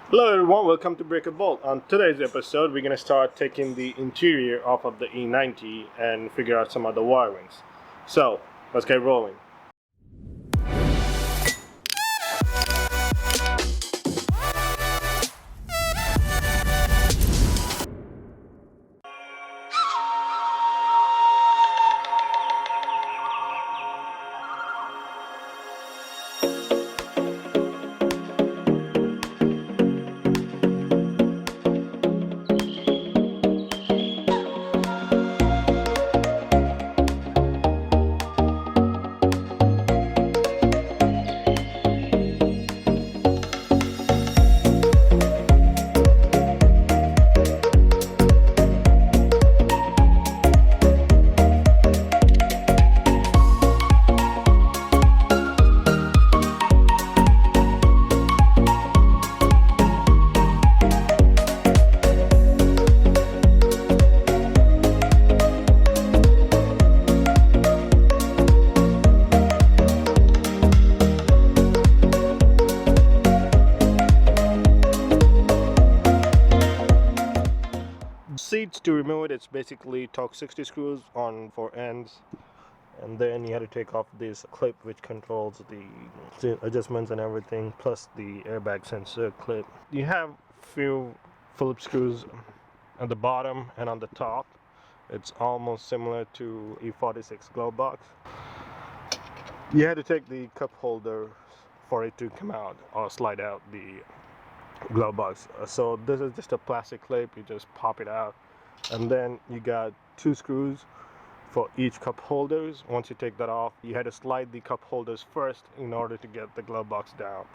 Hello everyone, welcome to Break a Bolt. On today's episode, we're going to start taking the interior off of the E90 and figure out some other wirings. So, let's get rolling. Seats, to remove it, it's basically torque 60 screws on 4 ends, and then you have to take off this clip which controls the adjustments and everything, plus the airbag sensor clip. You have few Phillips screws at the bottom and on the top. It's almost similar to E46 glove box. You had to take the cup holder for it to come out or slide out the glove box. So this is just a plastic clip. You just pop it out, and then you got 2 screws for each cup holders. Once you take that off, you had to slide the cup holders first in order to get the glove box down.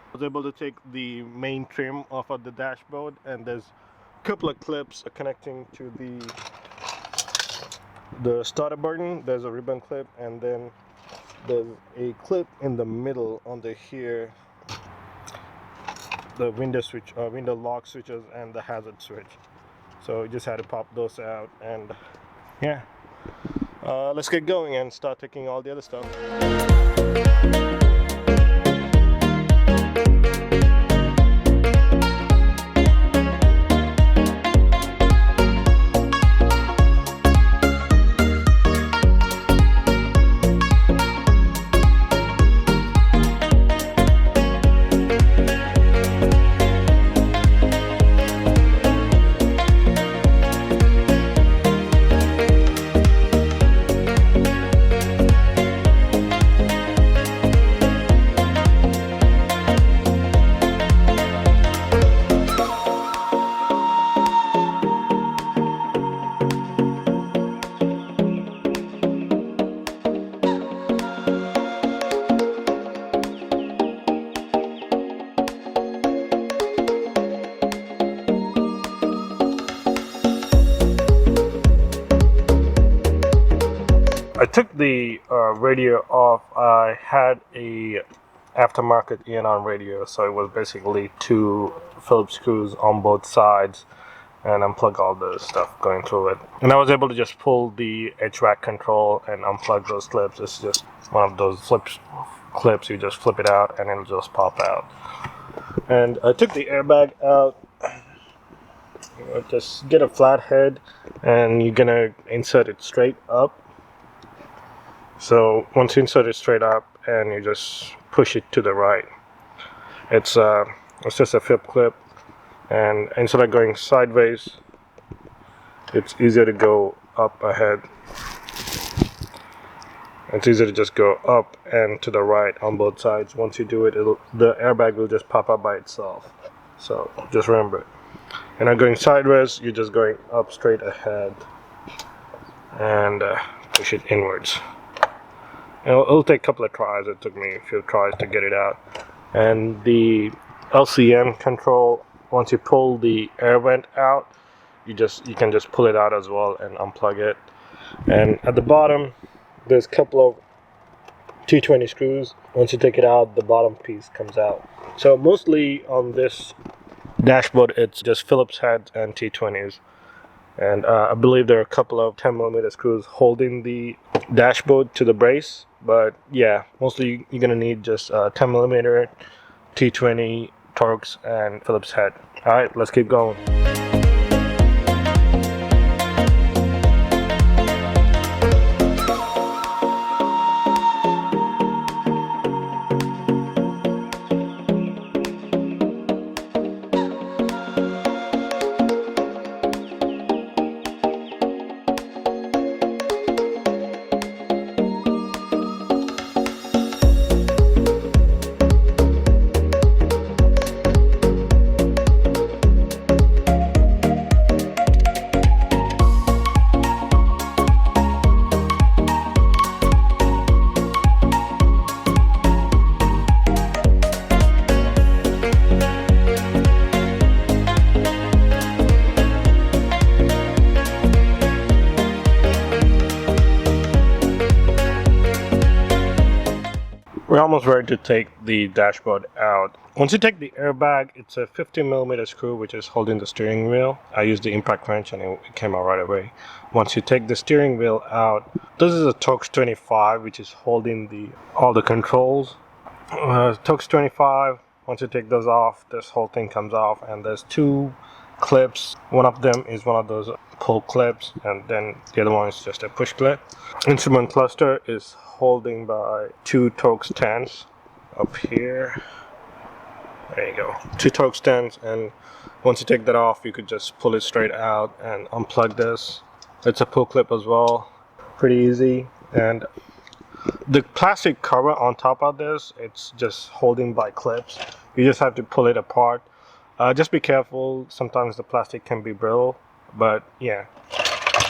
I was able to take the main trim off of the dashboard, and there's a couple of clips connecting to the starter button. There's a ribbon clip, and then there's a clip in the middle under here, the window switch, window lock switches, and the hazard switch. So you just had to pop those out, and yeah, let's get going and start taking all the other stuff. I took the radio off. I had a aftermarket EN radio, so it was basically 2 Phillips screws on both sides, and unplug all the stuff going through it. And I was able to just pull the HVAC control and unplug those clips. It's just one of those clips. You just flip it out and it'll just pop out. And I took the airbag out. Just get a flat head, and you're gonna insert it straight up. So once you insert it straight up, and you just push it to the right, it's just a flip clip, and instead of going sideways, it's easier to go up ahead. It's easier to just go up and to the right on both sides. Once you do it, the airbag will just pop up by itself. So just remember it. And not going sideways, you're just going up straight ahead and push it inwards. It'll take a couple of tries. It took me a few tries to get it out. And the LCM control, once you pull the air vent out, you can just pull it out as well and unplug it. And at the bottom, there's a couple of T20 screws. Once you take it out, the bottom piece comes out. So mostly on this dashboard, it's just Phillips heads and T20s. And I believe there are a couple of 10mm screws holding the dashboard to the brace. But yeah, mostly you're gonna need just 10mm T20 Torx and Phillips head. Alright, let's keep going. We're almost ready to take the dashboard out. Once you take the airbag, it's a 50mm screw which is holding the steering wheel. I used the impact wrench and it came out right away. Once you take the steering wheel out, this is a Torx 25 which is holding all the controls. Torx 25, once you take those off, this whole thing comes off, and there's two clips. One of them is one of those pull clips, and then the other one is just a push clip. Instrument cluster is holding by two Torx stands up here. There you go, two Torx stands, and once you take that off, you could just pull it straight out and unplug this. It's a pull clip as well, pretty easy. And the plastic cover on top of this, it's just holding by clips. You just have to pull it apart. Just be careful, sometimes the plastic can be brittle, but yeah.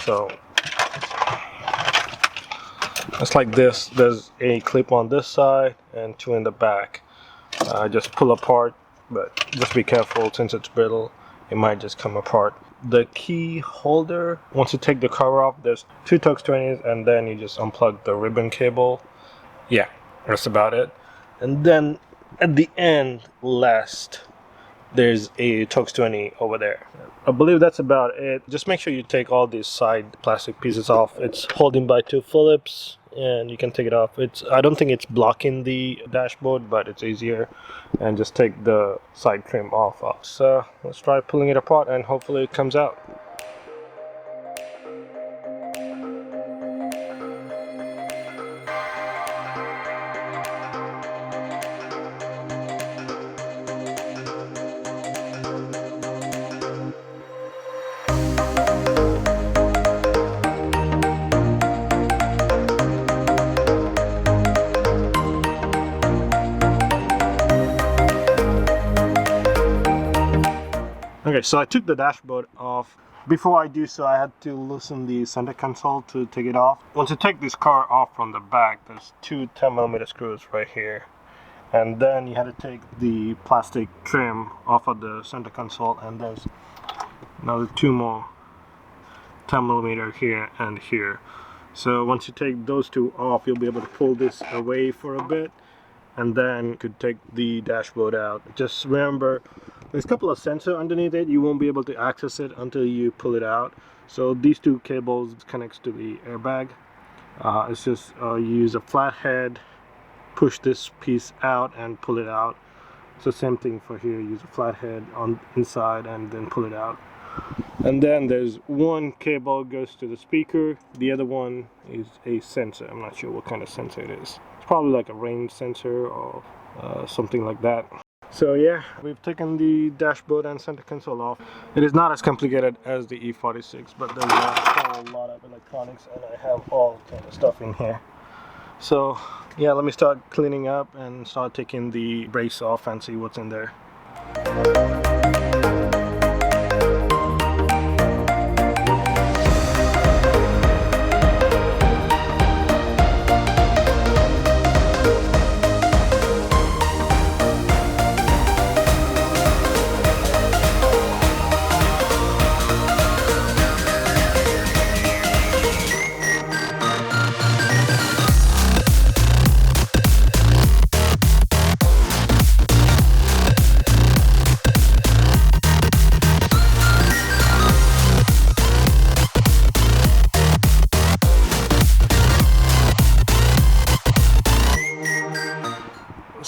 So it's like this. There's a clip on this side and two in the back. Just pull apart, but just be careful, since it's brittle, it might just come apart. The key holder, once you take the cover off, there's two Torx 20s, and then you just unplug the ribbon cable. Yeah, that's about it. And then at the end, last, there's a Torx 20 over there. I believe that's about it. Just make sure you take all these side plastic pieces off. It's holding by two Phillips, and you can take it off. I don't think it's blocking the dashboard, but it's easier. And just take the side trim off. So let's try pulling it apart, and hopefully it comes out. Okay, so I took the dashboard off. Before I do so, I had to loosen the center console to take it off. Once you take this cover off from the back, there's two 10mm screws right here. And then you had to take the plastic trim off of the center console, and there's another two more 10mm here and here. So once you take those two off, you'll be able to pull this away for a bit, and then you could take the dashboard out. Just remember, there's a couple of sensors underneath it. You won't be able to access it until you pull it out. So these two cables connects to the airbag. It's just you use a flathead, push this piece out and pull it out. So same thing for here. Use a flathead on inside and then pull it out. And then there's one cable goes to the speaker. The other one is a sensor. I'm not sure what kind of sensor it is. It's probably like a range sensor or something like that. So yeah, we've taken the dashboard and center console off. It is not as complicated as the E46, but there's a whole lot of electronics, and I have all kind of stuff in here. So yeah, let me start cleaning up and start taking the brakes off and see what's in there.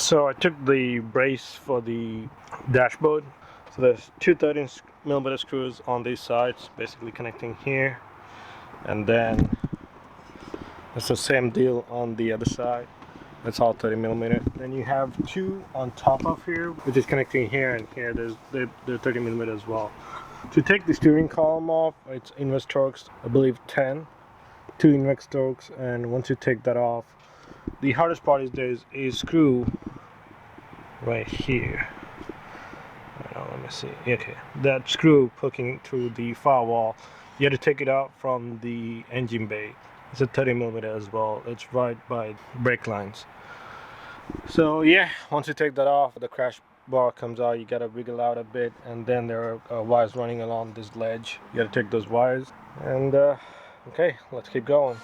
So I took the brace for the dashboard. So there's two 13mm screws on these sides, basically connecting here, and then it's the same deal on the other side. That's all 30mm. Then you have two on top of here, which is connecting here and here. They're 30mm as well. To take the steering column off, it's inverse Torx, I believe 10, two inverse Torx, and once you take that off, the hardest part is there's a screw right here. Let me see. Okay, that screw poking through the firewall. You have to take it out from the engine bay. It's a 30mm as well. It's right by brake lines. So yeah, once you take that off, the crash bar comes out. You gotta wiggle out a bit, and then there are wires running along this ledge. You gotta take those wires, and okay, let's keep going.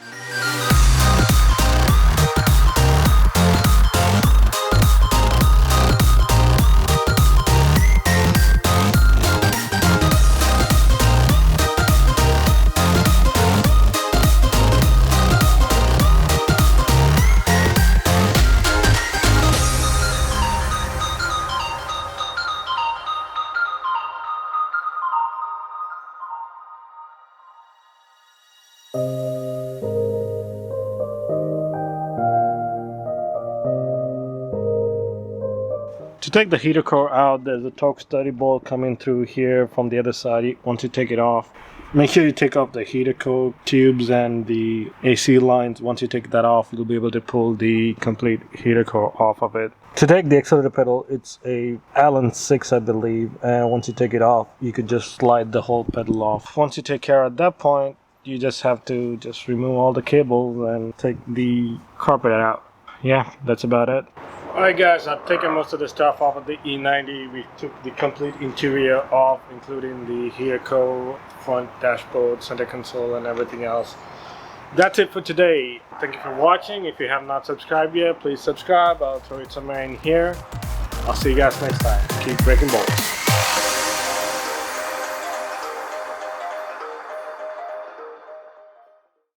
To take the heater core out, there's a Torx 30 bolt coming through here from the other side. Once you take it off, make sure you take off the heater core tubes and the AC lines. Once you take that off, you'll be able to pull the complete heater core off of it. To take the accelerator pedal, it's a Allen 6, I believe, and once you take it off, you could just slide the whole pedal off. Once you take care at that point, you just have to just remove all the cables and take the carpet out. Yeah, that's about it. Alright guys, I've taken most of the stuff off of the E90. We took the complete interior off, including the heater core, front dashboard, center console, and everything else. That's it for today. Thank you for watching. If you have not subscribed yet, please subscribe. I'll throw it somewhere in here. I'll see you guys next time. Keep breaking bolts.